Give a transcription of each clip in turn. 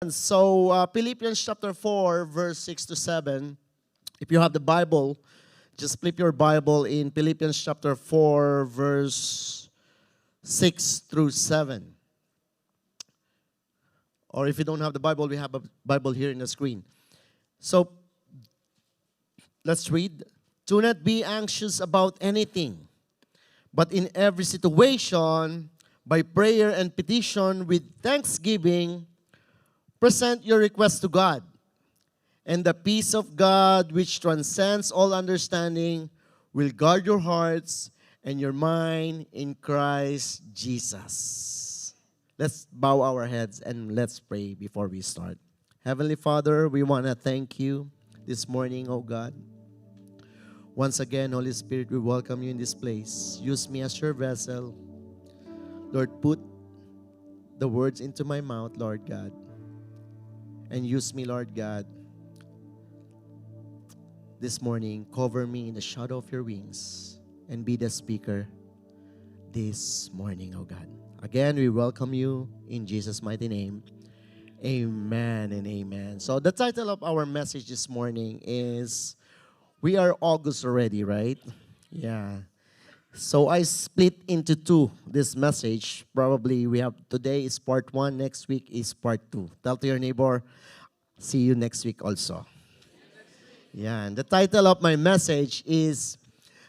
So, Philippians chapter 4, verse 6 to 7. If you have the Bible, just flip your Bible in Philippians chapter 4, verse 6 through 7. Or if you don't have the Bible, we have a Bible here in the screen. So, let's read. Do not be anxious about anything, but in every situation, by prayer and petition with thanksgiving, present your request to God. And the peace of God, which transcends all understanding, will guard your hearts and your mind in Christ Jesus. Let's bow our heads and let's pray before we start. Heavenly Father, we want to thank you this morning, oh God. Once again, Holy Spirit, we welcome you in this place. Use me as your vessel. Lord, put the words into my mouth, Lord God. And use me, Lord God, this morning. Cover me in the shadow of your wings and be the speaker this morning, oh God. Again, we welcome you in Jesus' mighty name. Amen and amen. So the title of our message this morning is, we are August already, right? Yeah. So I split into two this message. Probably we have today is part 1, next week is part 2. Tell to your neighbor, see you next week also. Yeah, and the title of my message is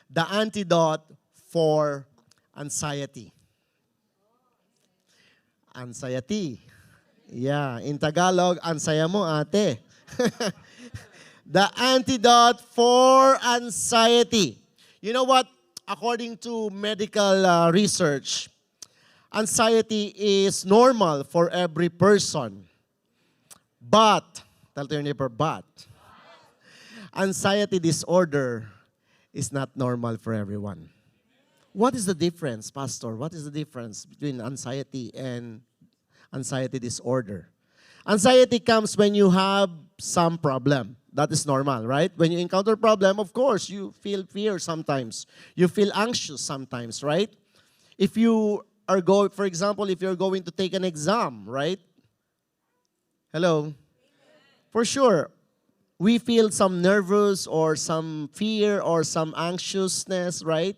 The Antidote for Anxiety. Anxiety. Yeah, in Tagalog, ansaya mo ate. The antidote for anxiety. You know what? According to medical research, anxiety is normal for every person. But, tell to your neighbor, but, anxiety disorder is not normal for everyone. What is the difference, Pastor? What is the difference between anxiety and anxiety disorder? Anxiety comes when you have some problem. That is normal, right? When you encounter problem, of course, you feel fear sometimes. You feel anxious sometimes, right? If you are going, for example, if you're going to take an exam, right? Hello? For sure, we feel some nervous or some fear or some anxiousness, right?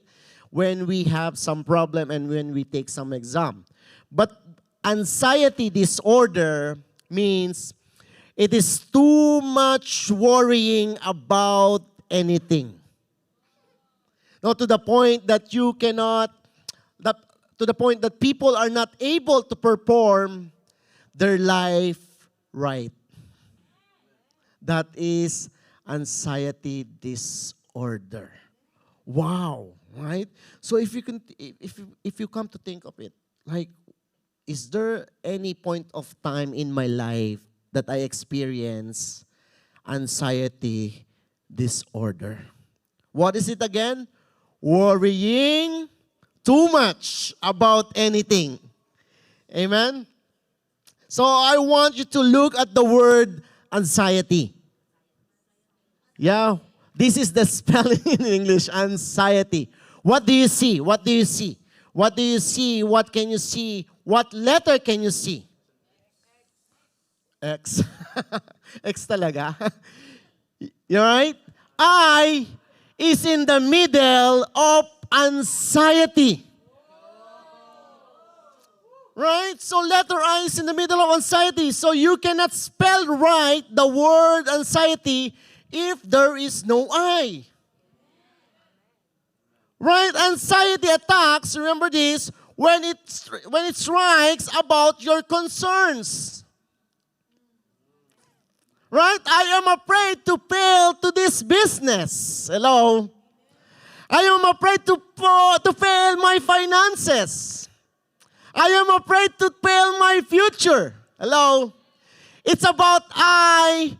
When we have some problem and when we take some exam. But anxiety disorder means it is too much worrying about anything. No, to the point that you cannot, to the point that people are not able to perform their life right. That is anxiety disorder. Wow, right? So if you come to think of it, like, is there any point of time in my life that I experience anxiety disorder? What is it again? Worrying too much about anything. Amen? So I want you to look at the word anxiety. Yeah, this is the spelling in English, anxiety. What do you see? What do you see? What do you see? What can you see? What letter can you see? X. X talaga. You right? I is in the middle of anxiety. Right? So letter I is in the middle of anxiety. So you cannot spell right the word anxiety if there is no I. Right? Anxiety attacks, remember this, when it strikes about your concerns. Right? I am afraid to fail to this business. Hello? I am afraid to fail my finances. I am afraid to fail my future. Hello? It's about I,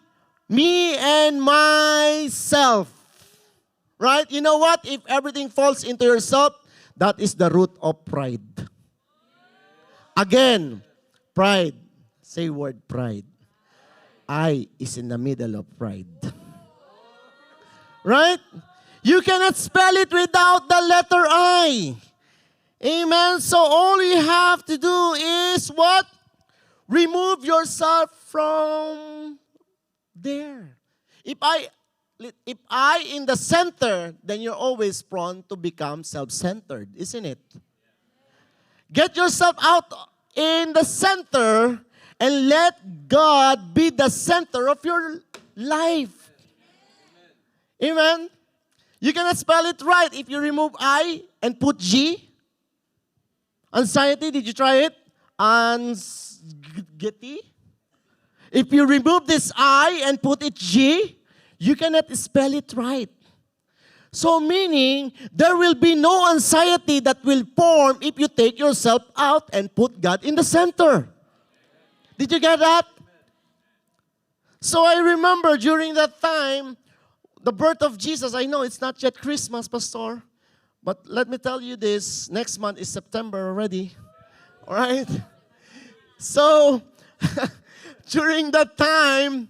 me, and myself. Right? You know what? If everything falls into yourself, that is the root of pride. Again, pride. Say word pride. I is in the middle of pride. Right? You cannot spell it without the letter I. Amen? So all you have to do is what? Remove yourself from there. If I in the center, then you're always prone to become self-centered, isn't it? Get yourself out in the center and let God be the center of your life. Amen? You cannot spell it right if you remove I and put G. Anxiety, did you try it? Anxiety. If you remove this I and put it G, you cannot spell it right. So meaning, there will be no anxiety that will form if you take yourself out and put God in the center. Did you get that? So I remember during that time, the birth of Jesus, I know it's not yet Christmas, Pastor, but let me tell you this, next month is September already. All right? So, during that time,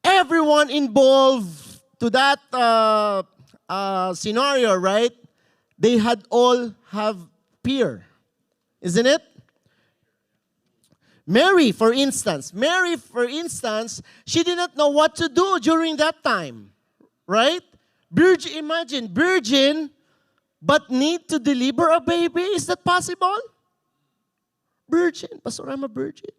everyone involved to that scenario, right? They had all have fear. Isn't it? Mary, for instance, she did not know what to do during that time. Right? Imagine, virgin, but need to deliver a baby. Is that possible? Virgin. Pastor, I'm a virgin.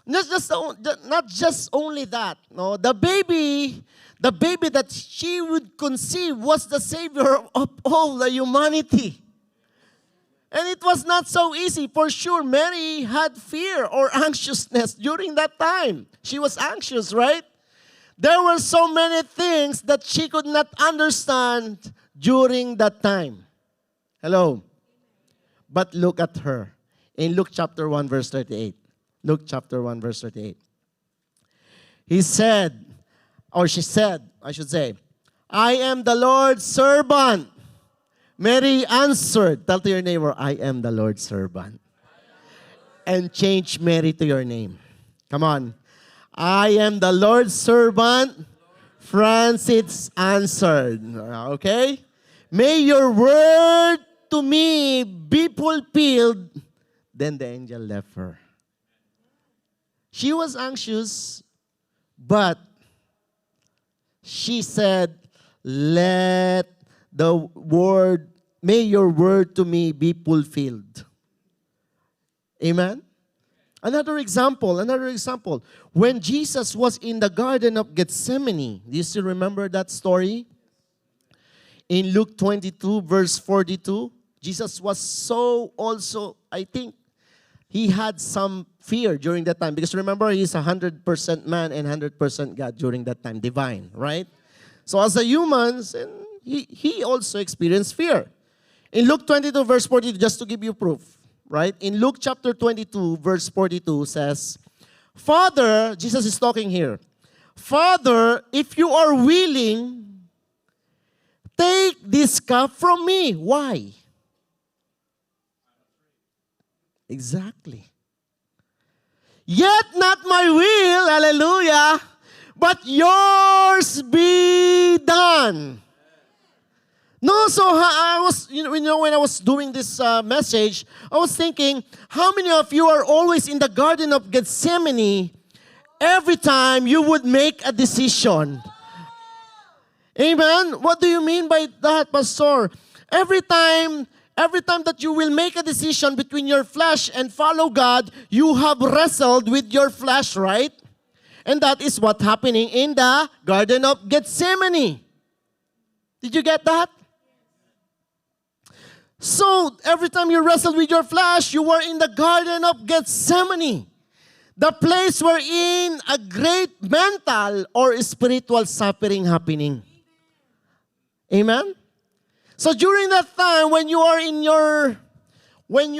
Not just only that. No, the baby that she would conceive was the Savior of all the humanity. And it was not so easy. For sure, Mary had fear or anxiousness during that time. She was anxious, right? There were so many things that she could not understand during that time. Hello? But look at her. In Luke chapter 1, verse 38. Luke chapter 1, verse 38. He said, or she said, I should say, I am the Lord's servant. Mary answered, tell to your neighbor, I am the Lord's servant. And change Mary to your name. Come on. I am the Lord's servant. Francis answered. Okay? May your word to me be fulfilled. Then the angel left her. She was anxious, but she said, may your word to me be fulfilled. Amen? Another example. When Jesus was in the Garden of Gethsemane, do you still remember that story? In Luke 22, verse 42, Jesus was so also, I think, he had some fear during that time. Because remember, he's 100% man and 100% God during that time, divine, right? So as a human, he also experienced fear. In Luke 22, verse 42, just to give you proof, right? In Luke chapter 22, verse 42 says, Father, Jesus is talking here, Father, if you are willing, take this cup from me. Why? Exactly. Yet not my will, hallelujah, but yours be done. No, so I was, when I was doing this message, I was thinking, how many of you are always in the Garden of Gethsemane every time you would make a decision? Amen? What do you mean by that, Pastor? Every time that you will make a decision between your flesh and follow God, you have wrestled with your flesh, right? And that is what's happening in the Garden of Gethsemane. Did you get that? So, every time you wrestle with your flesh, you were in the Garden of Gethsemane. The place wherein a great mental or spiritual suffering happening. Amen? So during that time, when you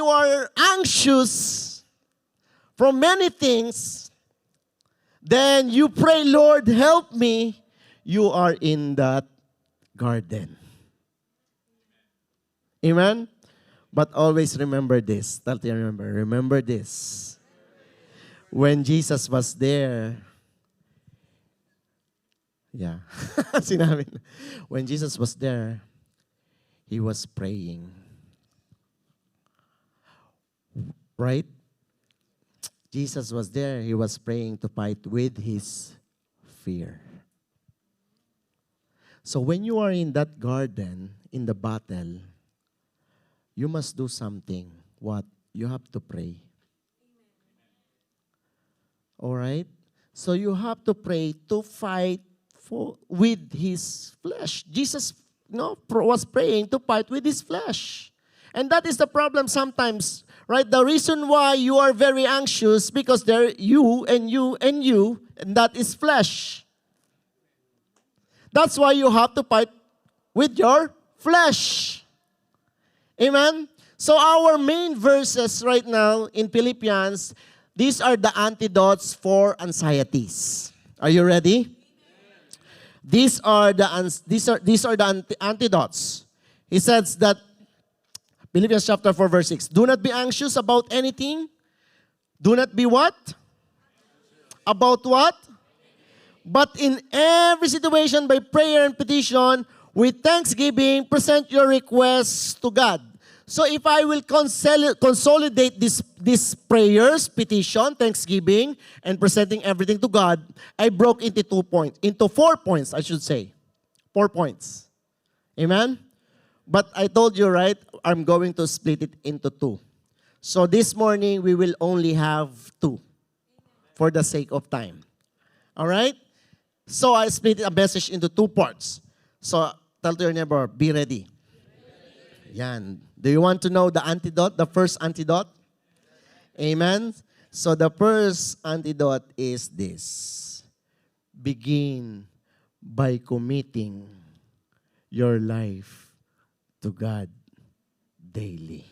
are anxious from many things, then you pray, Lord, help me. You are in that garden. Amen? But always remember this. Remember this. When Jesus was there, when Jesus was there, He was praying. Right? Jesus was there. He was praying to fight with his fear. So when you are in that garden, in the battle, you must do something. What? You have to pray. All right? So you have to pray to fight with his flesh. Jesus was praying to fight with his flesh. And that is the problem sometimes, right? The reason why you are very anxious because there you, and that is flesh. That's why you have to fight with your flesh. Amen? So our main verses right now in Philippians, these are the antidotes for anxieties. Are you ready? These are the antidotes. He says that, Philippians chapter 4 verse 6, do not be anxious about anything. Do not be what? About what? But in every situation, by prayer and petition, with thanksgiving, present your requests to God. So if I will consolidate these prayers, petition, thanksgiving, and presenting everything to God, I broke into 4 points, I should say. 4 points. Amen? But I told you, right, I'm going to split it into 2. So this morning, we will only have 2 for the sake of time. All right? So I split a message into 2 parts. So tell to your neighbor, be ready. Yan. Do you want to know the antidote, the first antidote? Amen? So the first antidote is this. Begin by committing your life to God daily.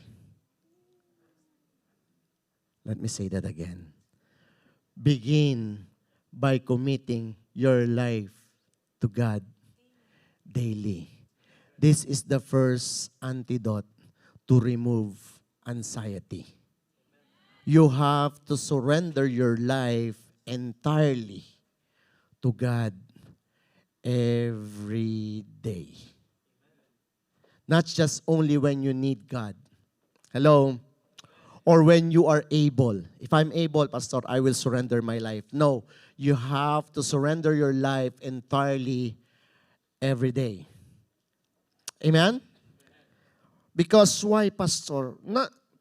Let me say that again. Begin by committing your life to God daily. This is the first antidote to remove anxiety. You have to surrender your life entirely to God every day. Not just only when you need God. Hello? Or when you are able. If I'm able, Pastor, I will surrender my life. No, you have to surrender your life entirely every day. Amen? Because why, Pastor?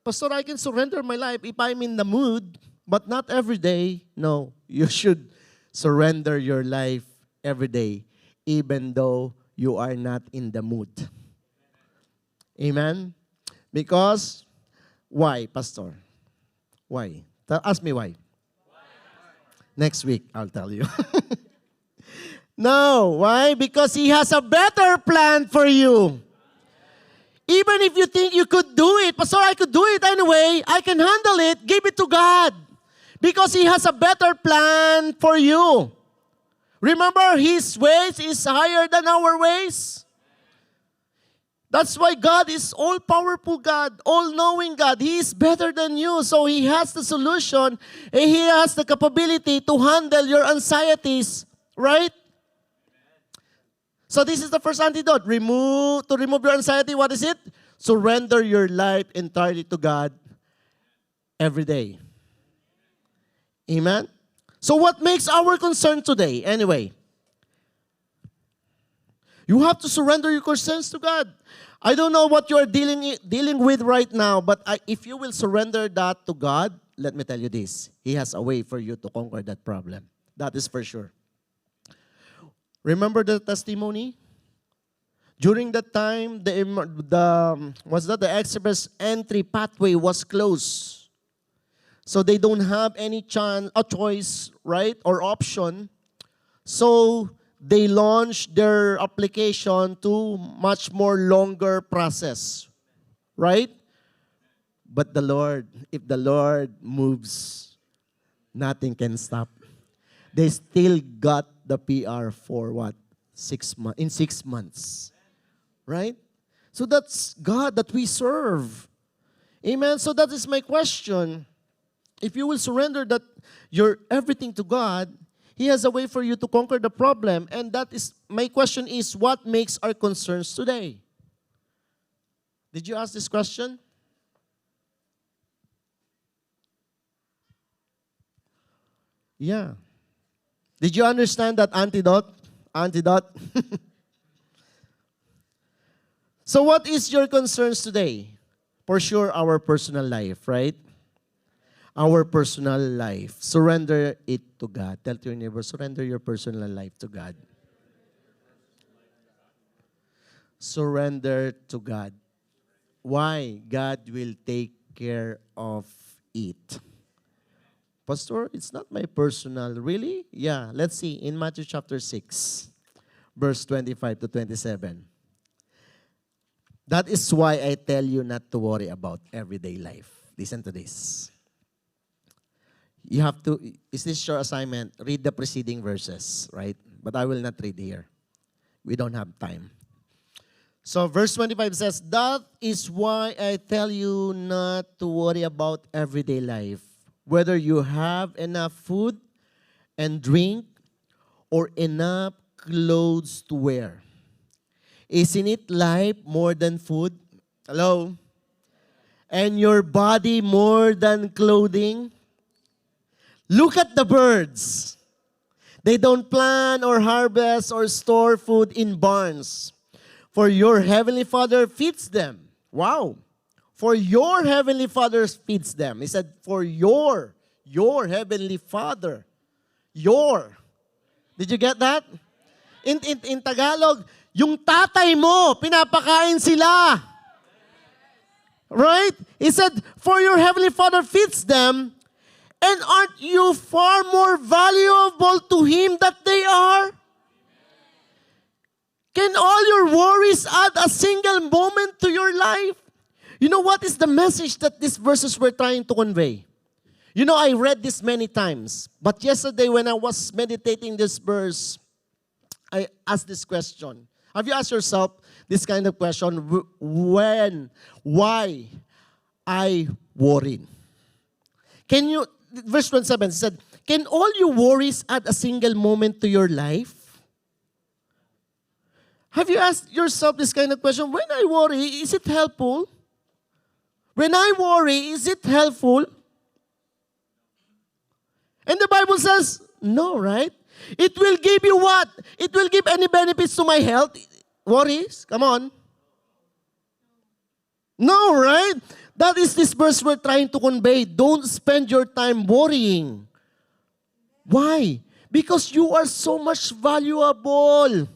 Pastor, I can surrender my life if I'm in the mood, but not every day. No, you should surrender your life every day, even though you are not in the mood. Amen? Because, why, Pastor? Why? Ask me why. Next week, I'll tell you. No, why? Because He has a better plan for you. Even if you think you could do it, Pastor, I could do it anyway, I can handle it, give it to God. Because He has a better plan for you. Remember, His ways is higher than our ways. That's why God is all-powerful God, all-knowing God. He is better than you. So He has the solution. And He has the capability to handle your anxieties. Right? So this is the first antidote. To remove your anxiety, what is it? Surrender your life entirely to God every day. Amen? So what makes our concern today? Anyway, you have to surrender your concerns to God. I don't know what you are dealing with right now, but if you will surrender that to God, let me tell you this. He has a way for you to conquer that problem. That is for sure. Remember the testimony? During that time, the express entry pathway was closed. So they don't have any choice, right, or option. So they launched their application to much more longer process, right? But the Lord, if the Lord moves, nothing can stop. They still got the PR for what? 6 months. In 6 months. Right? So that's God that we serve. Amen? So that is my question. If you will surrender your everything to God, He has a way for you to conquer the problem. And that is, my question is, what makes our concerns today? Did you ask this question? Yeah. Did you understand that antidote? Antidote? So what is your concerns today? For sure, our personal life, right? Our personal life. Surrender it to God. Tell to your neighbor, surrender your personal life to God. Surrender to God. Why? God will take care of it. Pastor, it's not my personal. Really? Yeah. Let's see. In Matthew chapter 6, verse 25 to 27. That is why I tell you not to worry about everyday life. Listen to this. You have to, is this your assignment? Read the preceding verses, right? But I will not read here. We don't have time. So verse 25 says, that is why I tell you not to worry about everyday life, whether you have enough food and drink or enough clothes to wear. Isn't it life more than food? Hello? And your body more than clothing? Look at the birds. They don't plant or harvest or store food in barns, for your heavenly Father feeds them. Wow. For your heavenly Father feeds them. He said, for your heavenly Father. Your. Did you get that? In Tagalog, yung tatay mo, pinapakain sila. Right? He said, for your heavenly Father feeds them, and aren't you far more valuable to Him that they are? Can all your worries add a single moment to your life? You know what is the message that these verses were trying to convey? You know, I read this many times, but yesterday when I was meditating this verse, I asked this question. Have you asked yourself this kind of question? Why I worry? Can you, verse 27 said, can all your worries add a single moment to your life? Have you asked yourself this kind of question? When I worry, is it helpful? When I worry, is it helpful? And the Bible says, no, right? It will give you what? It will give any benefits to my health? Worries? Come on. No, right? That is this verse we're trying to convey. Don't spend your time worrying. Why? Because you are so much valuable.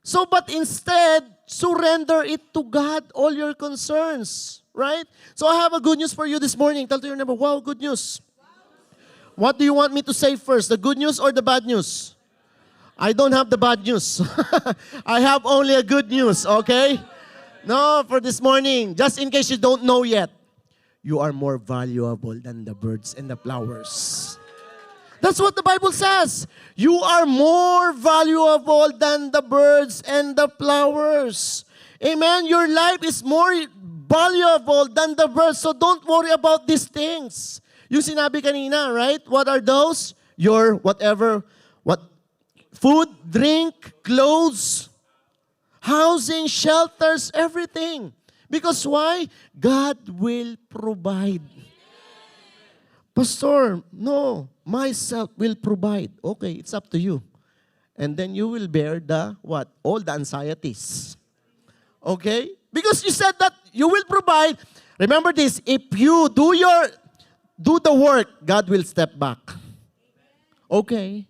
So, but instead, surrender it to God, all your concerns. Right? So I have a good news for you this morning. Tell to your neighbor, wow, good news. What do you want me to say first? The good news or the bad news? I don't have the bad news. I have only a good news, okay? No, for this morning, just in case you don't know yet, you are more valuable than the birds and the flowers. That's what the Bible says. You are more valuable than the birds and the flowers. Amen? Your life is more valuable than the birds, so don't worry about these things. Yung sinabi kanina, right? What are those? Your whatever, what? Food, drink, clothes, housing, shelters, everything. Because why? God will provide. Pastor, no, myself will provide. Okay, it's up to you. And then you will bear the what? All the anxieties. Okay? Because you said that you will provide. Remember this, if you do the work, God will step back. Okay.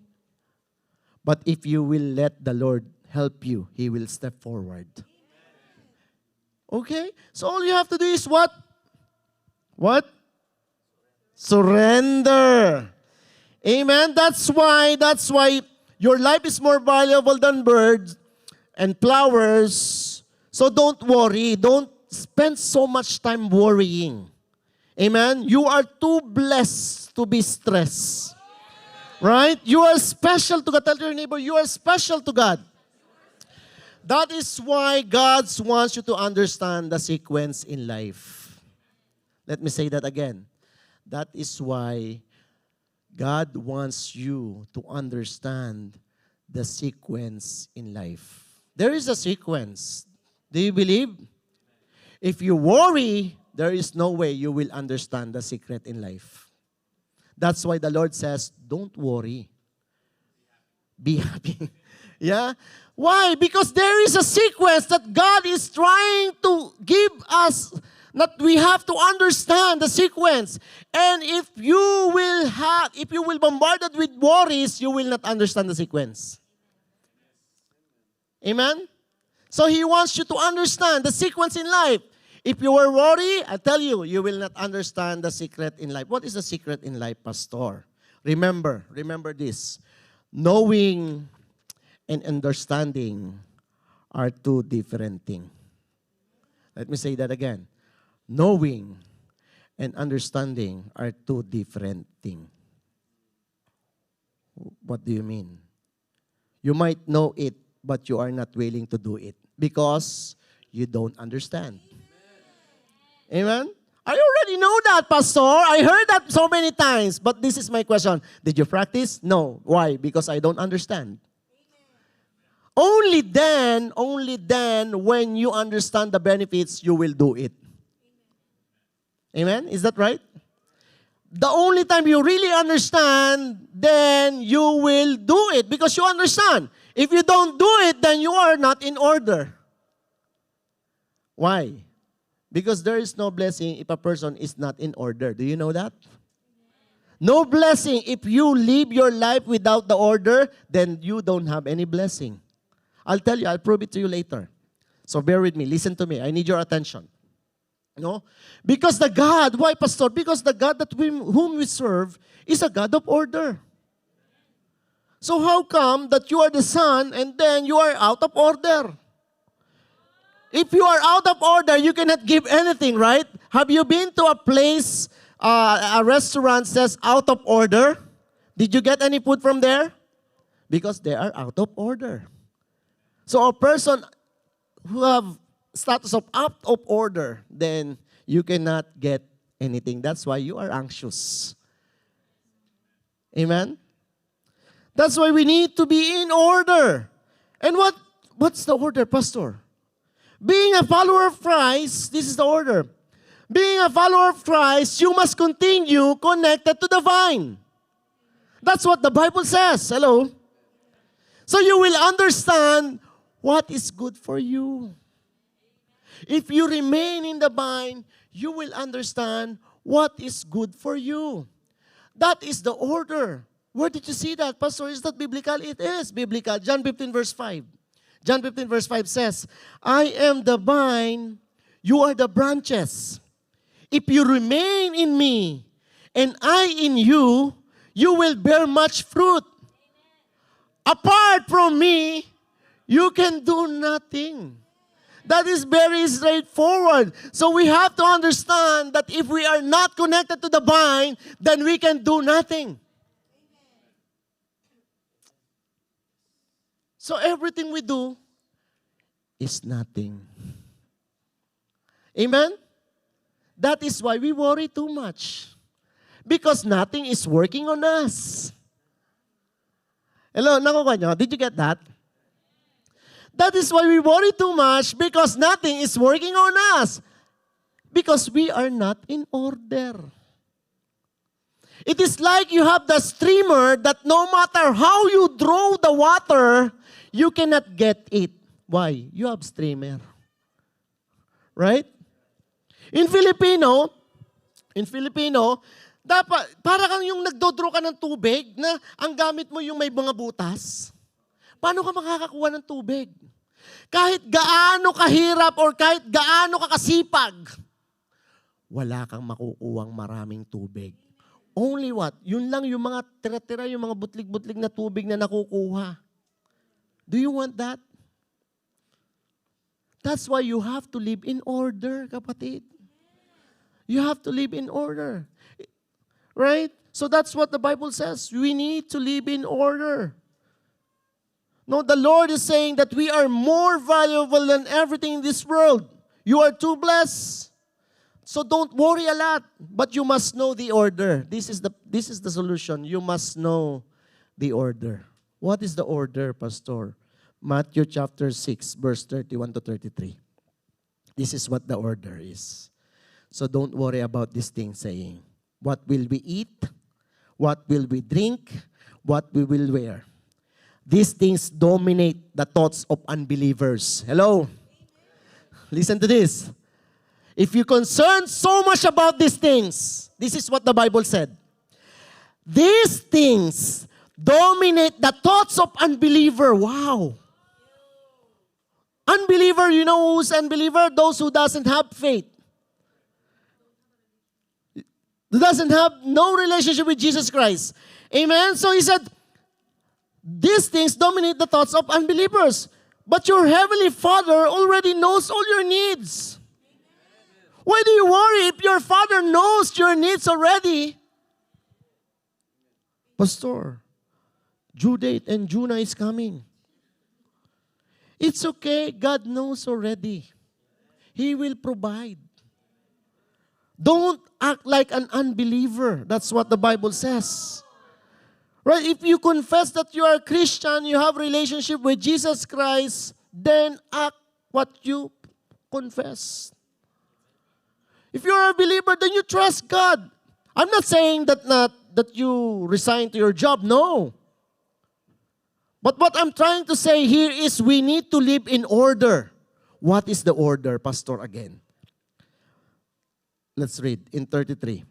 But if you will let the Lord help you, He will step forward. Okay? So all you have to do is what? What? Surrender. Amen? That's why your life is more valuable than birds and flowers. So don't worry. Don't spend so much time worrying. Amen? You are too blessed to be stressed. Right? You are special to God. Tell your neighbor, you are special to God. That is why God wants you to understand the sequence in life. Let me say that again. That is why God wants you to understand the sequence in life. There is a sequence. Do you believe? If you worry, there is no way you will understand the secret in life. That's why the Lord says, don't worry. Be happy. Yeah? Why? Because there is a sequence that God is trying to give us, that we have to understand the sequence. And if you will bombarded with worries, you will not understand the sequence. Amen? So He wants you to understand the sequence in life. If you are worried, I tell you, you will not understand the secret in life. What is the secret in life, Pastor? Remember this. Knowing and understanding are two different things. Let me say that again. Knowing and understanding are two different things. What do you mean? You might know it, but you are not willing to do it because you don't understand. Amen? I already know that, Pastor. I heard that so many times. But this is my question. Did you practice? No. Why? Because I don't understand. Only then, when you understand the benefits, you will do it. Amen? Is that right? The only time you really understand, then you will do it because you understand. If you don't do it, then you are not in order. Why? Because there is no blessing if a person is not in order. Do you know that? No blessing. If you live your life without the order, then you don't have any blessing. I'll tell you, I'll prove it to you later. So bear with me. Listen to me. I need your attention. No? Because the God, why, Pastor? Because the God whom we serve is a God of order. So how come that you are the son and then you are out of order? If you are out of order, you cannot give anything, right? Have you been to a place, a restaurant says out of order? Did you get any food from there? Because they are out of order. So a person who have status of out of order, then you cannot get anything. That's why you are anxious. Amen? That's why we need to be in order. And what's the order, Pastor? Being a follower of Christ, this is the order. Being a follower of Christ, you must continue connected to the vine. That's what the Bible says. Hello? So you will understand what is good for you. If you remain in the vine, you will understand what is good for you. That is the order. Where did you see that, Pastor? Is that biblical? It is biblical. John 15 verse 5. John 15 verse 5 says, I am the vine, you are the branches. If you remain in me, and I in you, you will bear much fruit. Apart from me, you can do nothing. That is very straightforward. So we have to understand that if we are not connected to the vine, then we can do nothing. So everything we do is nothing. Amen? That is why we worry too much. Because nothing is working on us. Hello, nakuha nyo? Did you get that? That is why we worry too much because nothing is working on us. Because we are not in order. It is like you have the streamer that no matter how you draw the water, you cannot get it. Why? You have streamer. Right? In Filipino, dapat, para kang yung nagdodraw ka ng tubig na ang gamit mo yung may mga butas. Paano ka makakakuha ng tubig? Kahit gaano kahirap or kahit gaano ka kasipag, wala kang makukuhang maraming tubig. Only what? Yun lang yung mga tira-tira, yung mga butlig-butlig na tubig na nakukuha. Do you want that? That's why you have to live in order, kapatid. You have to live in order. Right? So that's what the Bible says. We need to live in order. No, the Lord is saying that we are more valuable than everything in this world. You are too blessed. So don't worry a lot, but you must know the order. This is the solution. You must know the order. What is the order, Pastor? Matthew chapter 6, verse 31 to 33. This is what the order is. So don't worry about this thing saying, what will we eat? what will we drink, what we will wear. These things dominate the thoughts of unbelievers. Hello? Listen to this. If you concern so much about these things, this is what the Bible said. These things dominate the thoughts of unbeliever. Wow. Unbeliever, you know who's unbeliever? Those who doesn't have faith. Who doesn't have no relationship with Jesus Christ. Amen? So he said, these things dominate the thoughts of unbelievers. But your heavenly Father already knows all your needs. Why do you worry if your Father knows your needs already? Pastor, due date and June is coming. It's okay. God knows already. He will provide. Don't act like an unbeliever. That's what the Bible says. Right? If you confess that you are a Christian, you have relationship with Jesus Christ, then act what you confess. If you are a believer, then you trust God. I'm not saying that you resign to your job. No. But what I'm trying to say here is we need to live in order. What is the order, Pastor, again? Let's read in 33.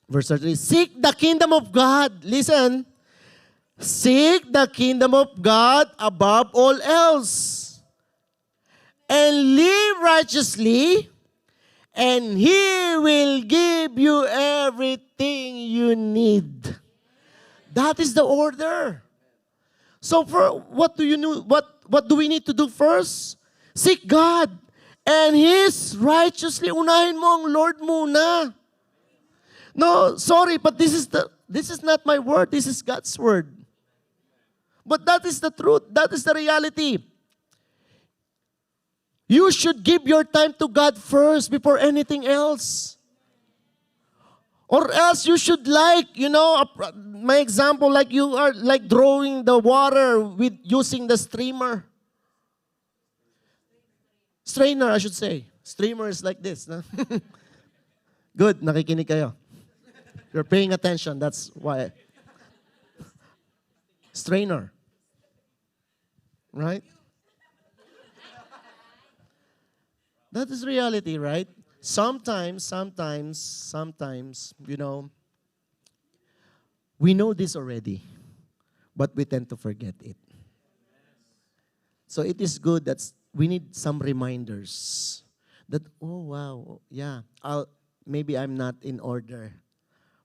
Verse 33. Seek the kingdom of God. Listen. Seek the kingdom of God above all else. And live righteously, and He will give you everything you need. That is the order. So for what do you know? What do we need to do first? Seek God and His righteously. Unahin mo ang Lord muna. No, sorry, but this is not my word. This is God's word. But that is the truth. That is the reality. You should give your time to God first before anything else. Or else you should my example, like you are like drawing the water with using the streamer. Strainer, I should say. Streamer is like this. No? Good, nakikinig kayo. You're paying attention, that's why. Strainer. Right? That is reality, right? Sometimes, we know this already, but we tend to forget it. So it is good that we need some reminders that, oh wow, yeah, maybe I'm not in order.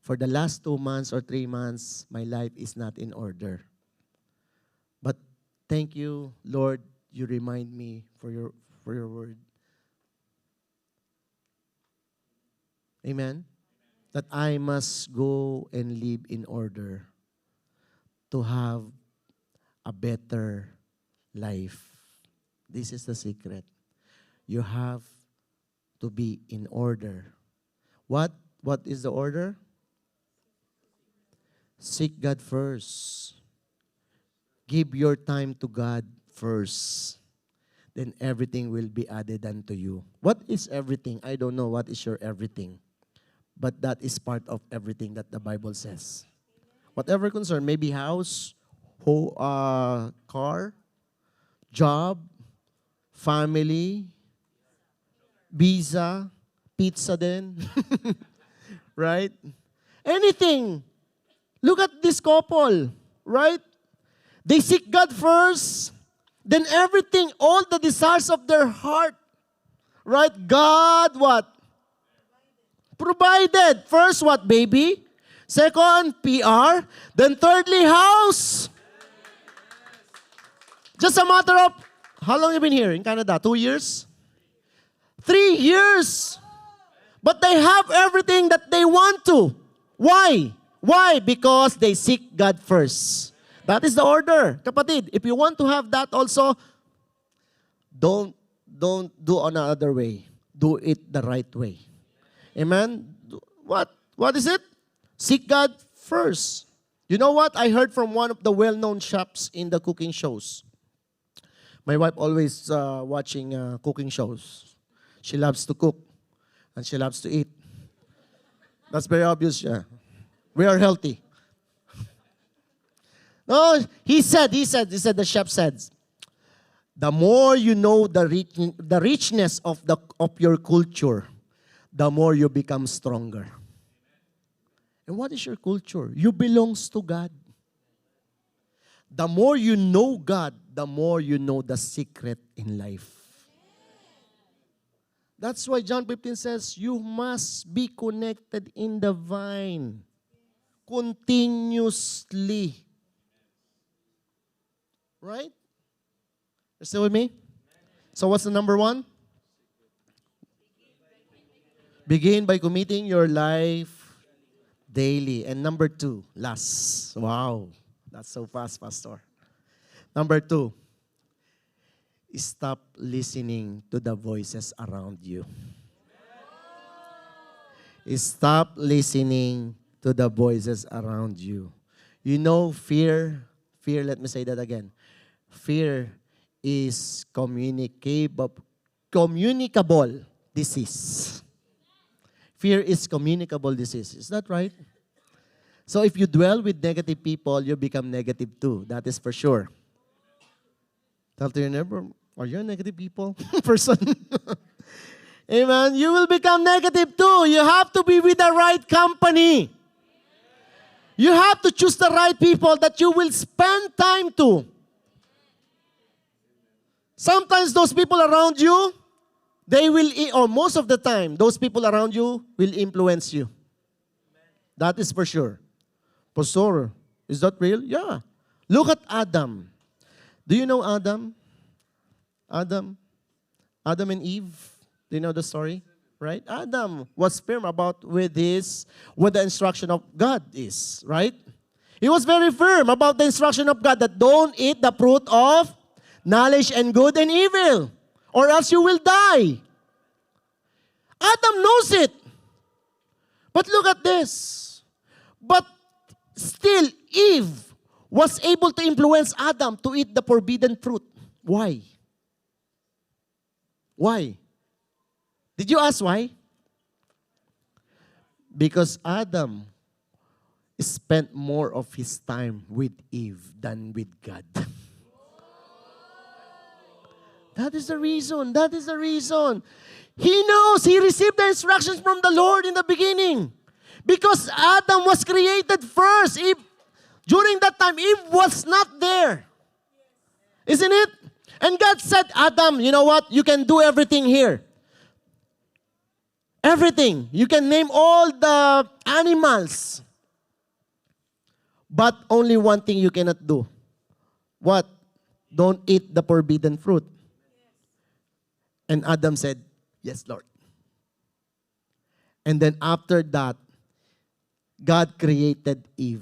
For the last 2 months or 3 months, my life is not in order. But thank you, Lord, you remind me for your word. Amen? That I must go and live in order to have a better life. This is the secret. You have to be in order. What is the order? Seek God first. Give your time to God first. Then everything will be added unto you. What is everything? I don't know what is your everything. But that is part of everything that the Bible says. Whatever concern, maybe house, car, job, family, visa, pizza then, right? Anything. Look at this couple, right? They seek God first, then everything, all the desires of their heart, right? God what? Provided. First, what, baby? Second, PR. Then thirdly, house. Just a matter of, how long have you been here in Canada? 2 years? 3 years. But they have everything that they want to. Why? Why? Because they seek God first. That is the order. Kapatid, if you want to have that also, don't do another way. Do it the right way. Amen? What is it? Seek God first. You know what? I heard from one of the well-known chefs in the cooking shows. My wife always watching cooking shows. She loves to cook. And she loves to eat. That's very obvious. Yeah. We are healthy. No, the chef said, the more you know the richness of your culture, the more you become stronger. And what is your culture? You belongs to God. The more you know God, the more you know the secret in life. That's why John 15 says, you must be connected in the vine continuously. Right? You still with me? So what's the number one? Begin by committing your life daily. And number two, last. Wow. That's so fast, Pastor. Number two, stop listening to the voices around you. Stop listening to the voices around you. You know, fear, let me say that again. Fear is communicable disease. Fear is communicable disease. Is that right? So if you dwell with negative people, you become negative too. That is for sure. Tell to your neighbor, are you a negative people person? Amen. You will become negative too. You have to be with the right company. You have to choose the right people that you will spend time to. Sometimes those people around you, they will, or most of the time, those people around you will influence you. That is for sure. Pastor, is that real? Yeah. Look at Adam. Do you know Adam? Adam and Eve. Do you know the story? Right? Adam was firm about what the instruction of God is. Right? He was very firm about the instruction of God that don't eat the fruit of knowledge and good and evil, or else you will die. Adam knows it. But look at this. But still, Eve was able to influence Adam to eat the forbidden fruit. Why? Why? Did you ask why? Because Adam spent more of his time with Eve than with God. That is the reason. That is the reason. He knows. He received the instructions from the Lord in the beginning. Because Adam was created first. During that time, Eve was not there. Isn't it? And God said, Adam, you know what? You can do everything here. Everything. You can name all the animals. But only one thing you cannot do. What? Don't eat the forbidden fruit. And Adam said, yes, Lord. And then after that, God created Eve.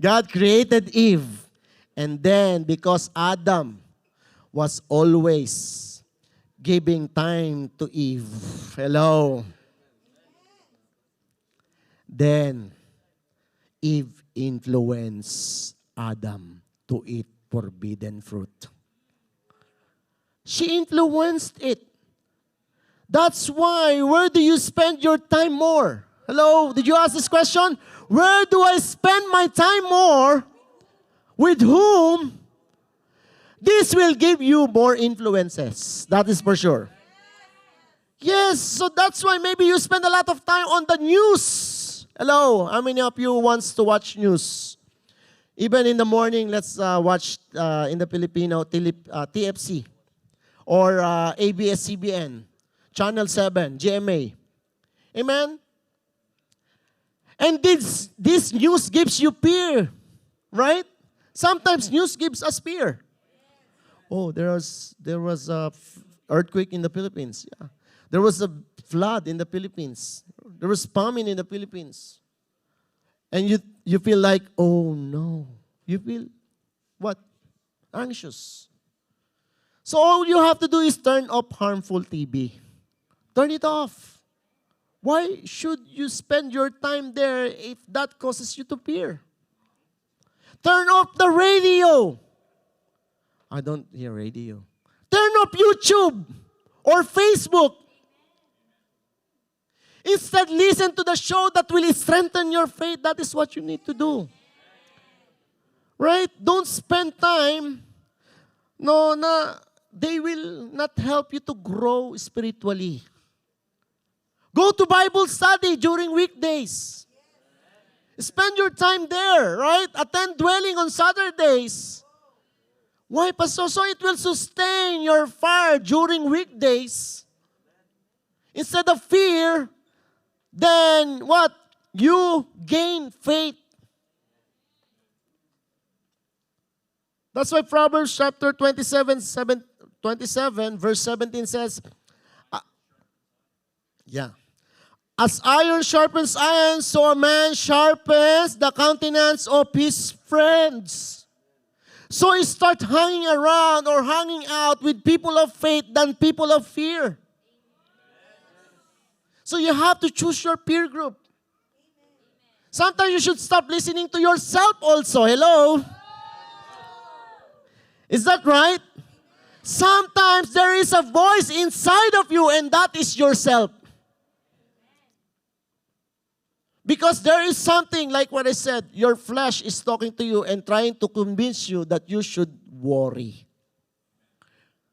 God created Eve. And then, because Adam was always giving time to Eve, hello, then Eve influenced Adam to eat forbidden fruit. She influenced it. That's why, where do you spend your time more? Hello, did you ask this question? Where do I spend my time more? With whom? This will give you more influences. That is for sure. Yes, so that's why maybe you spend a lot of time on the news. Hello, how many of you wants to watch news? Even in the morning, let's watch in the Filipino TFC or ABS-CBN, Channel 7, GMA. Amen? And this news gives you fear, right? Sometimes news gives us fear. Oh, there was a earthquake in the Philippines. Yeah. There was a flood in the Philippines. There was famine in the Philippines. And you feel like, oh no. You feel what? Anxious. So all you have to do is turn off harmful TV. Turn it off. Why should you spend your time there if that causes you to fear? Turn off the radio. I don't hear radio. Turn off YouTube or Facebook. Instead, listen to the show that will strengthen your faith. That is what you need to do. Right? Don't spend time, they will not help you to grow spiritually. Go to Bible study during weekdays. Spend your time there, right? Attend dwelling on Saturdays. Why, Pastor? So it will sustain your fire during weekdays. Instead of fear, then what? You gain faith. That's why Proverbs chapter 27, verse 17 says, as iron sharpens iron, so a man sharpens the countenance of his friends. So you start hanging around or hanging out with people of faith than people of fear. So you have to choose your peer group. Sometimes you should stop listening to yourself also. Hello? Is that right? Sometimes there is a voice inside of you and that is yourself. Because there is something, like what I said, your flesh is talking to you and trying to convince you that you should worry.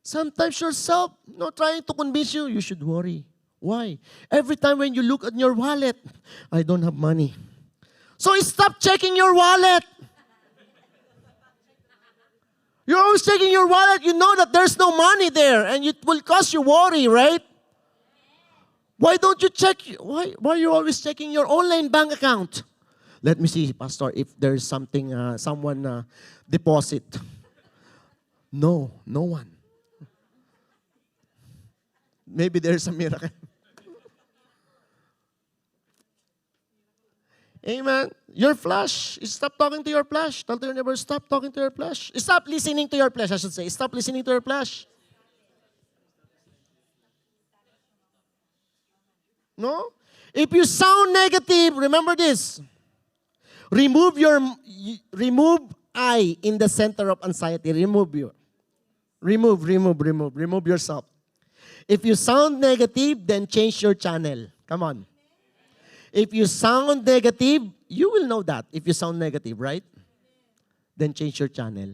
Sometimes yourself, trying to convince you, you should worry. Why? Every time when you look at your wallet, I don't have money. So stop checking your wallet. You're always checking your wallet. You know that there's no money there and it will cause you worry, right? Why don't you check? Why are you always checking your online bank account? Let me see, Pastor, if there's something, someone deposit. No one. Maybe there's a miracle. Amen. Your flesh. Stop talking to your flesh. Tell your neighbor, stop talking to your flesh. Stop listening to your flesh, I should say. Stop listening to your flesh. No? If you sound negative, remember this. Remove I in the center of anxiety. Remove yourself. If you sound negative, then change your channel. Come on. If you sound negative, you will know that. If you sound negative, right? Then change your channel.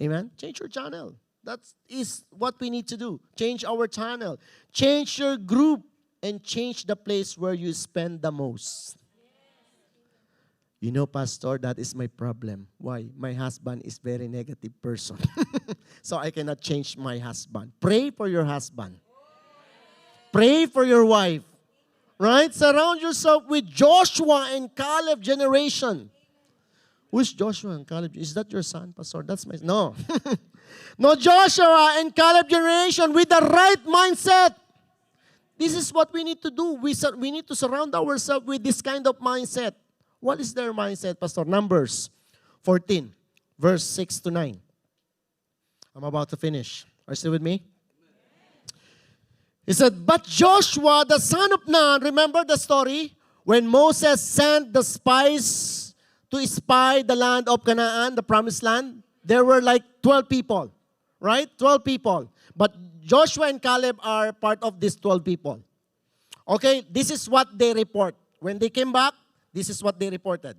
Amen? Change your channel. That is what we need to do. Change our channel. Change your group and change the place where you spend the most. You know, Pastor, that is my problem. Why? My husband is very negative person. So I cannot change my husband. Pray for your husband. Pray for your wife. Right? Surround yourself with Joshua and Caleb generation. Who's Joshua and Caleb? Is that your son, Pastor? That's my... No. No, Joshua and Caleb generation with the right mindset. This is what we need to do. We need to surround ourselves with this kind of mindset. What is their mindset, Pastor? Numbers 14, verse 6 to 9. I'm about to finish. Are you still with me? He said, but Joshua, the son of Nun, remember the story? When Moses sent the spies to spy the land of Canaan, the promised land, there were like 12 people, right? 12 people. But Joshua and Caleb are part of these 12 people. Okay, this is what they report. When they came back, this is what they reported.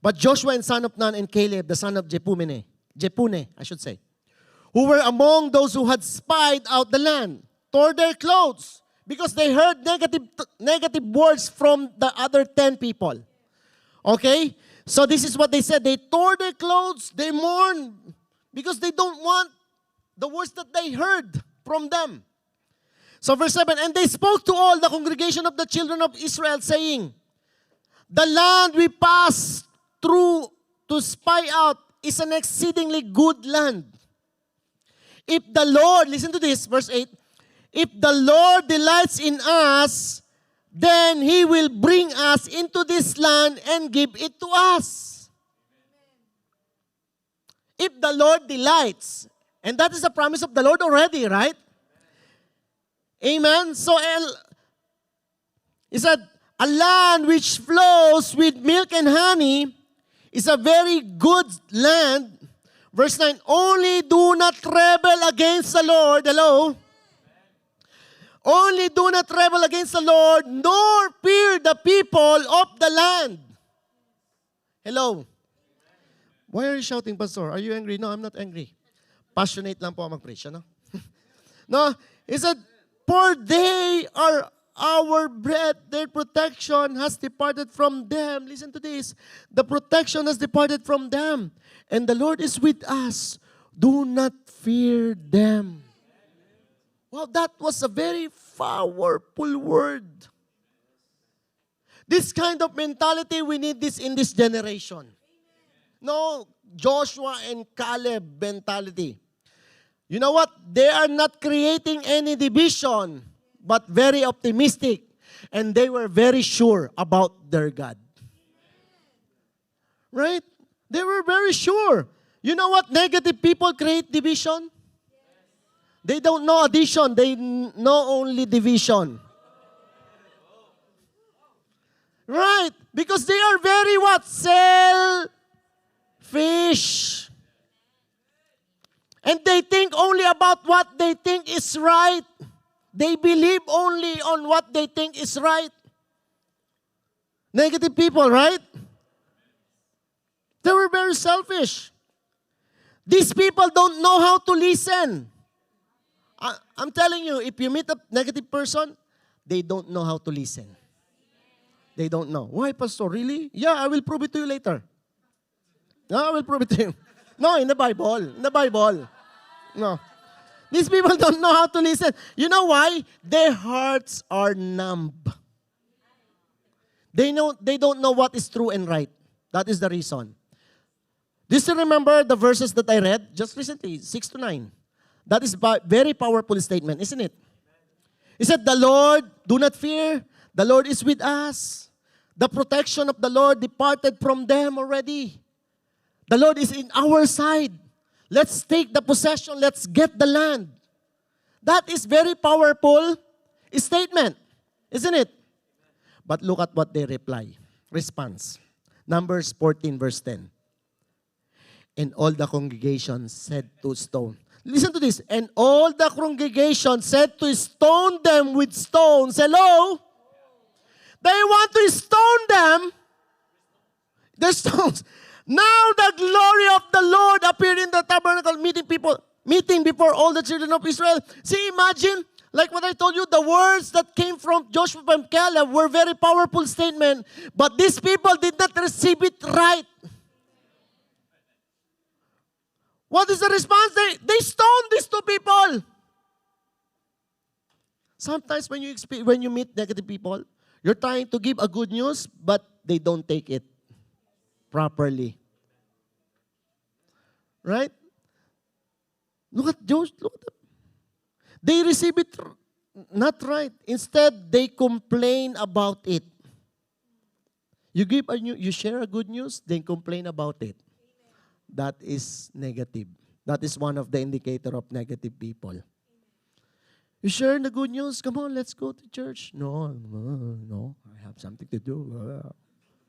But Joshua and son of Nun and Caleb, the son of Jephunneh, who were among those who had spied out the land, tore their clothes because they heard negative words from the other 10 people. Okay? So this is what they said. They tore their clothes, they mourned because they don't want the words that they heard from them. So verse 7, and they spoke to all the congregation of the children of Israel, saying, the land we passed through to spy out is an exceedingly good land. If the Lord, listen to this, verse 8, if the Lord delights in us, then He will bring us into this land and give it to us. If the Lord delights, and that is the promise of the Lord already, right? Amen? So, he said, a land which flows with milk and honey is a very good land. Verse 9, only do not rebel against the Lord. Hello? Only do not rebel against the Lord, nor fear the people of the land. Hello? Why are you shouting, Pastor? Are you angry? No, I'm not angry. Passionate lang po mag-preach, ano? No, he said, for they are our bread, their protection has departed from them. Listen to this. The protection has departed from them, and the Lord is with us. Do not fear them. Wow, that was a very powerful word. This kind of mentality, we need this in this generation. No, Joshua and Caleb mentality. You know what? They are not creating any division, but very optimistic. And they were very sure about their God. Right? They were very sure. You know what? Negative people create division. They don't know addition. They know only division. Right? Because they are very what? Selfish. And they think only about what they think is right. They believe only on what they think is right. Negative people, right? They were very selfish. These people don't know how to listen. I'm telling you, if you meet a negative person, they don't know how to listen. They don't know. Why, Pastor? Really? Yeah, I will prove it to you later. No, I will prove it to you. No, in the Bible. In the Bible. No. These people don't know how to listen. You know why? Their hearts are numb. They don't know what is true and right. That is the reason. Do you still remember the verses that I read just recently, 6 to 9? That is a very powerful statement, isn't it? He said, the Lord, do not fear. The Lord is with us. The protection of the Lord departed from them already. The Lord is in our side. Let's take the possession. Let's get the land. That is very powerful statement, isn't it? But look at what they reply. Response. Numbers 14 verse 10. And all the congregation said to stone. Listen to this. And all the congregation said to stone them with stones. Hello? They want to stone them. The stones. Now the glory of the Lord appeared in the tabernacle, meeting before all the children of Israel. See, imagine, like what I told you, the words that came from Joshua and Caleb were very powerful statement, but these people did not receive it right. What is the response? They stoned these two people. Sometimes when you meet negative people, you're trying to give a good news, but they don't take it properly. Right? Look at Josh. Look at them. They receive it not right. Instead, they complain about it. You share a good news, then complain about it. That is negative. That is one of the indicator of negative people. You share the good news. Come on, let's go to church. No, I have something to do.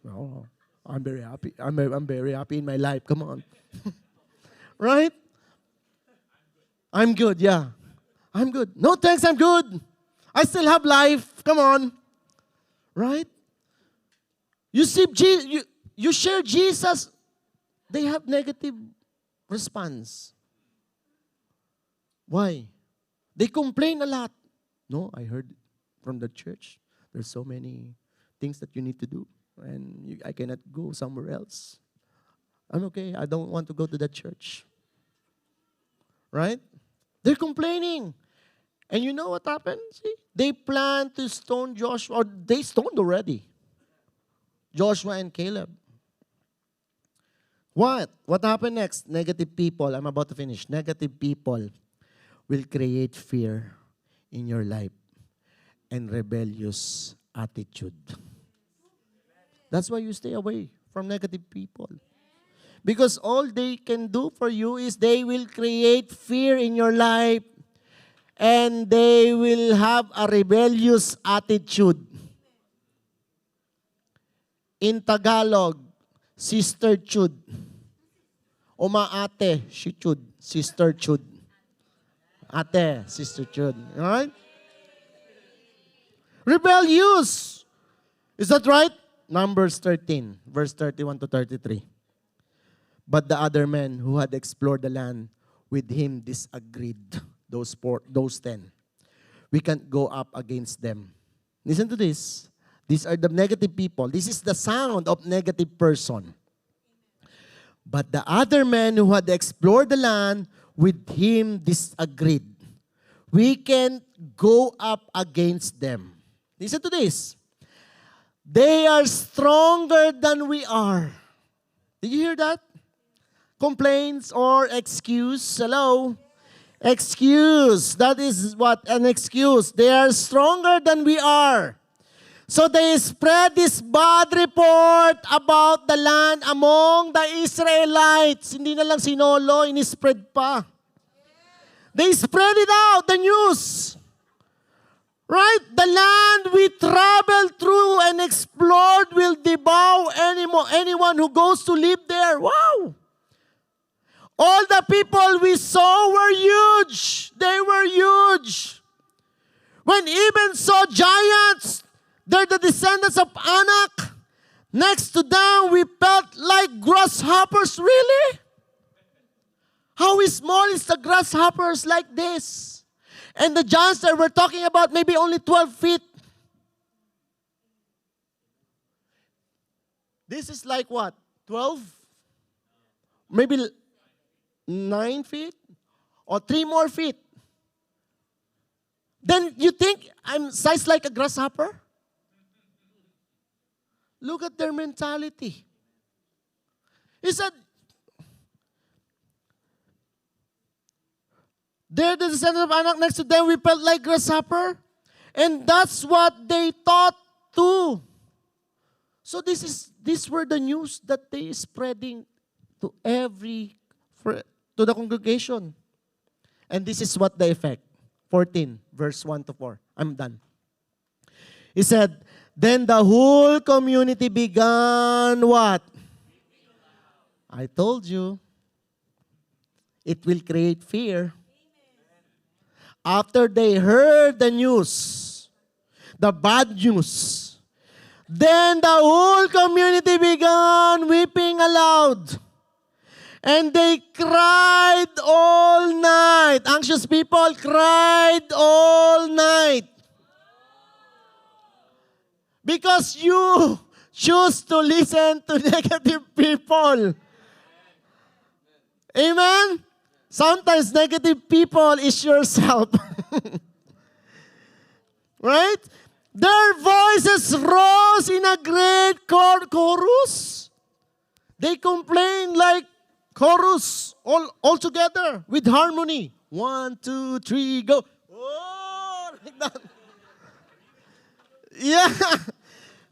No, I'm very happy. I'm very happy in my life. Come on. Right? I'm good, yeah. I'm good. No thanks, I'm good. I still have life. Come on. Right? You see, you share Jesus, they have negative response. Why? They complain a lot. No, I heard from the church, there's so many things that you need to do, and I cannot go somewhere else. I'm okay. I don't want to go to that church. Right? They're complaining. And you know what happened? See? They plan to stone Joshua, or they stoned already. Joshua and Caleb. What? What happened next? Negative people. I'm about to finish. Negative people will create fear in your life and rebellious attitude. That's why you stay away from negative people. Because all they can do for you is they will create fear in your life and they will have a rebellious attitude. In Tagalog, Sister Chud. Umaate, si Chud. Sister Chud. Ate, Sister Chud. Alright? Rebellious. Is that right? Numbers 13, verse 31 to 33. But the other men who had explored the land with him disagreed. Those 10. We can't go up against them. Listen to this. These are the negative people. This is the sound of negative person. But the other men who had explored the land with him disagreed. We can't go up against them. Listen to this. They are stronger than we are. Did you hear that? Complaints or excuse? Hello? Excuse. That is what? An excuse. They are stronger than we are. So they spread this bad report about the land among the Israelites. Hindi na lang sinolo, inispread pa. They spread it out, the news. Right? The land we traveled through and explored will devour anyone who goes to live there. Wow! All the people we saw were huge. They were huge. When even saw giants, they're the descendants of Anak. Next to them, we felt like grasshoppers. Really? How small is the grasshoppers like this? And the giants that we're talking about, maybe only 12 feet. This is like what? 12? Maybe 9 feet? Or 3 more feet? Then you think I'm sized like a grasshopper? Look at their mentality. He said, they're the descendants of Anak. Next to them, we felt like grasshopper. And that's what they thought too. So these were the news that they spreading to to the congregation. And this is what the effect. 14, verse 1 to 4. I'm done. He said, then the whole community began what? I told you. It will create fear. After they heard the news, the bad news, then the whole community began weeping aloud. And they cried all night. Anxious people cried all night. Because you choose to listen to negative people. Amen? Sometimes negative people is yourself. Right? Their voices rose in a great chorus. They complain like chorus all together with harmony. 1, 2, 3, go. Oh, like that. Yeah.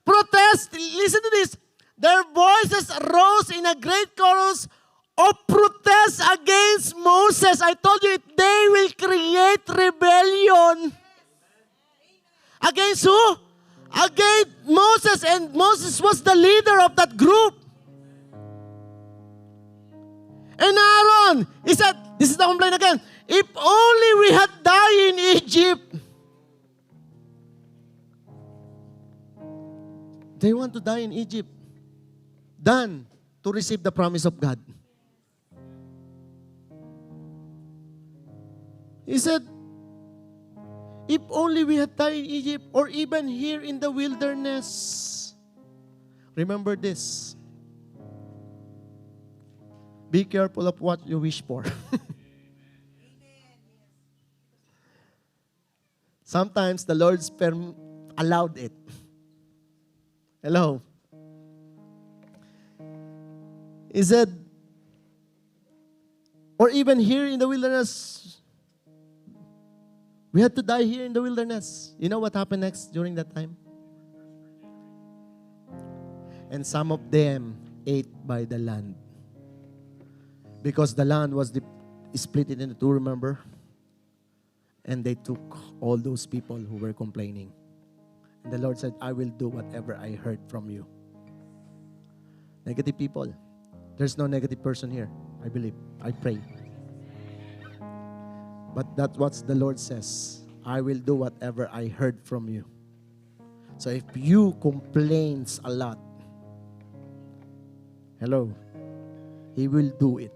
Protest. Listen to this. Their voices rose in a great chorus of protest against Moses. I told you, they will create rebellion. Against who? Against Moses. And Moses was the leader of that group. And Aaron, he said, this is the complaint again, if only we had died in Egypt. They want to die in Egypt than to receive the promise of God. He said, if only we had died in Egypt or even here in the wilderness. Remember this. Be careful of what you wish for. Sometimes the Lord allowed it. Hello. He said, or even here in the wilderness, we had to die here in the wilderness. You know what happened next during that time? And some of them ate by the land. Because the land was split into two, remember? And they took all those people who were complaining. And the Lord said, I will do whatever I heard from you. Negative people. There's no negative person here, I believe. I pray. But that's what the Lord says. I will do whatever I heard from you. So if you complains a lot, hello, He will do it.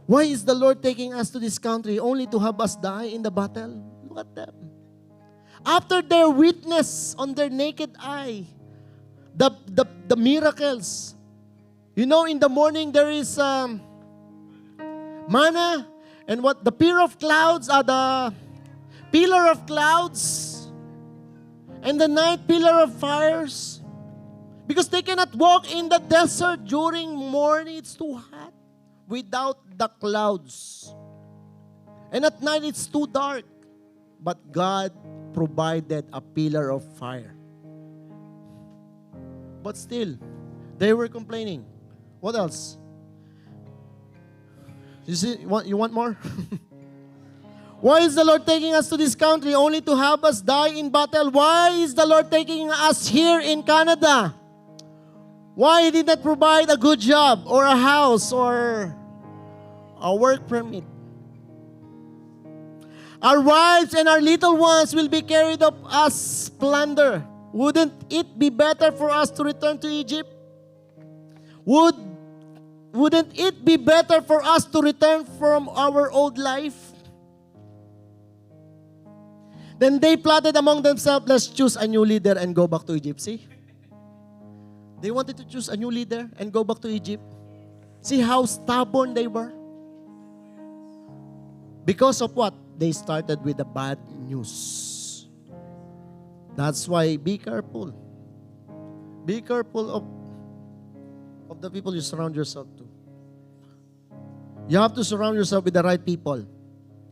Why is the Lord taking us to this country only to have us die in the battle? Look at them. After their witness on their naked eye, the miracles. You know, in the morning there is manna, and what the pillar of clouds are the pillar of clouds, and the night pillar of fires. Because they cannot walk in the desert during morning, it's too hot, without the clouds. And at night it's too dark. But God provided a pillar of fire. But still, they were complaining. What else? You see, you want more? Why is the Lord taking us to this country only to have us die in battle? Why is the Lord taking us here in Canada? Why He did not provide a good job or a house or a work permit? Our wives and our little ones will be carried up as plunder. Wouldn't it be better for us to return to Egypt? Wouldn't it be better for us to return from our old life? Then they plotted among themselves, let's choose a new leader and go back to Egypt. See? They wanted to choose a new leader and go back to Egypt. See how stubborn they were? Because of what? They started with the bad news. That's why be careful. Be careful of the people you surround yourself to. You have to surround yourself with the right people.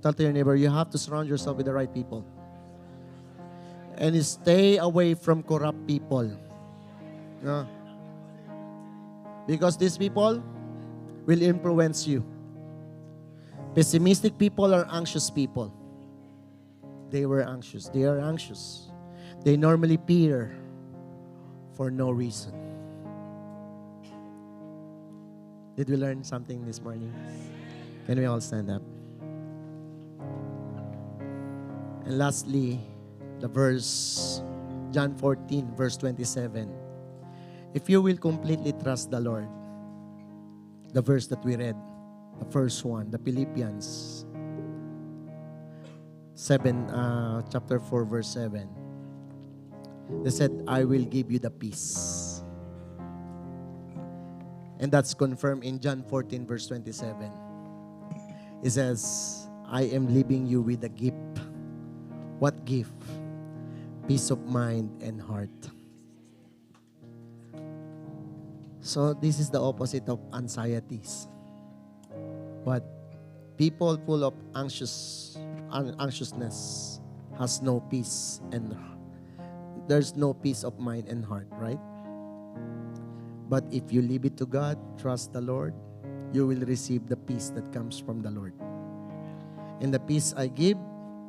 Tell to your neighbor, you have to surround yourself with the right people. And stay away from corrupt people. Yeah. Because these people will influence you. Pessimistic people are anxious people. They were anxious. They are anxious. They normally fear for no reason. Did we learn something this morning? Can we all stand up? And lastly, the verse, John 14, verse 27. If you will completely trust the Lord, the verse that we read, the first one, the Philippians 7, chapter 4, verse 7. They said, I will give you the peace. And that's confirmed in John 14, verse 27. It says, I am leaving you with a gift. What gift? Peace of mind and heart. So this is the opposite of anxieties. But people full of anxiousness has no peace, and there's no peace of mind and heart, right? But if you leave it to God, trust the Lord, you will receive the peace that comes from the Lord. And the peace I give,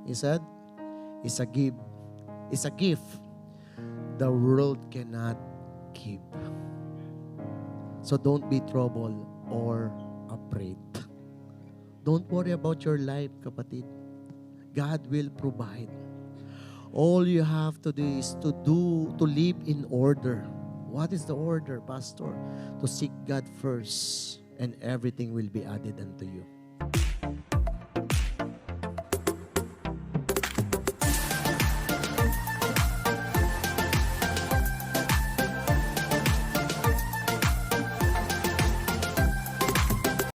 He said, is a gift. It's a gift the world cannot give. So don't be troubled or afraid. Don't worry about your life, kapatid. God will provide. All you have to do is to live in order. What is the order, Pastor? To seek God first, and everything will be added unto you.